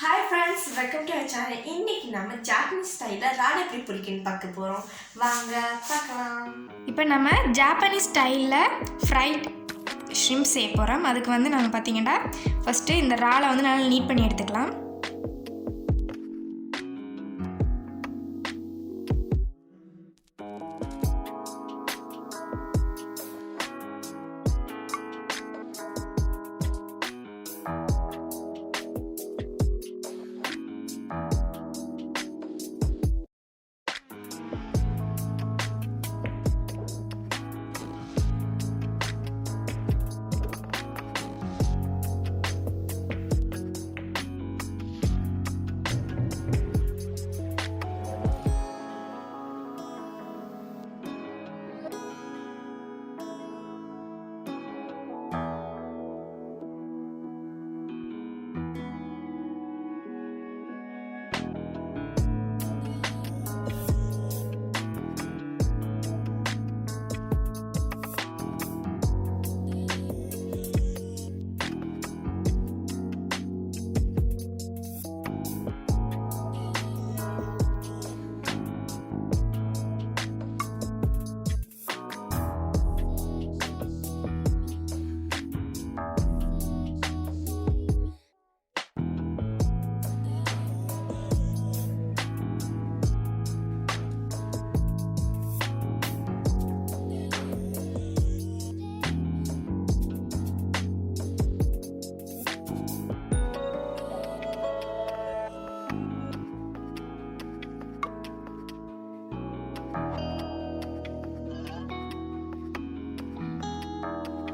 Hi friends, welcome to our channel. இன்னைக்கு நம்ம Japanese ஸ்டைல்ல ராட் எப்படி பிடிக்குன்னு பார்க்க போறோம். வாங்க பார்க்கலாம். இப்போ நம்ம ஜாப்பனீஸ் ஸ்டைலில் ஃப்ரைட் ஷ்ரிம்ப் செய்ய போகிறோம். அதுக்கு வந்து நாங்கள் பார்த்தீங்கன்னா ஃபஸ்ட்டு இந்த ராலை வந்து நல்லா நீட் பண்ணி எடுத்துக்கலாம்.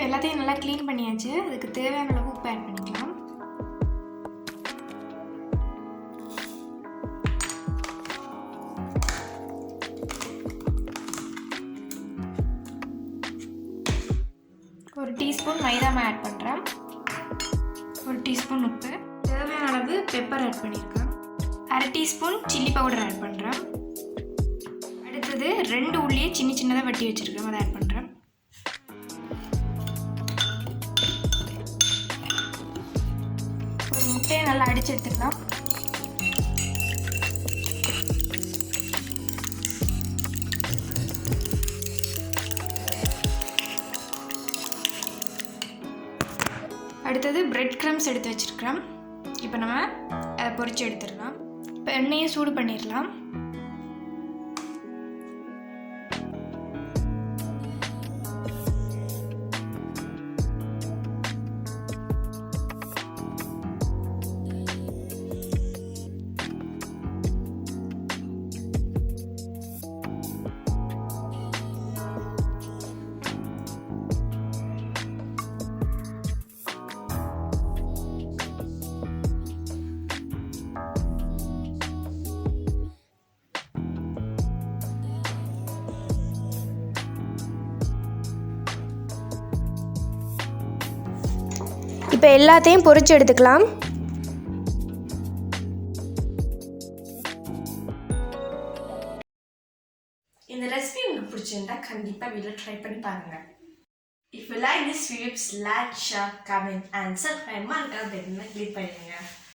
எல்லாத்தையும் நல்லா க்ளீன் பண்ணியாச்சு. அதுக்கு தேவையான அளவு உப்பு ஆட் பண்ணிக்கலாம். ஒரு டீஸ்பூன் மைதா ஆட் பண்ணுறேன். ஒரு டீஸ்பூன் உப்பு, தேவையான அளவு பெப்பர் ஆட் பண்ணியிருக்கேன். அரை டீஸ்பூன் சில்லி பவுடர் ஆட் பண்ணுறேன். அடுத்தது 2 உள்ளியை சின்ன சின்னதாக வெட்டி வச்சுருக்கேன், அதை ஆட் பண்ணுறேன். முட்டையை நல்லா அடிச்சு எடுத்துக்கலாம். அடுத்தது பிரெட் க்ரம்ஸ் எடுத்து வச்சிருக்கிறோம். இப்போ நம்ம அதை பொரிச்சு எடுத்துடலாம். இப்போ எண்ணெயை சூடு பண்ணிடலாம். இப்போ எல்லாத்தையும் பொரிச்சு எடுத்துக்கலாம். இந்த ரெசிபி உங்களுக்கு பிடிச்சிருந்தா கண்டிப்பா வீட்ல ட்ரை பண்ணி பாருங்க. If you like this video, please like, share, comment and subscribe. மறக்காம பெல் பட்டனை கிளிக் பண்ணுங்க.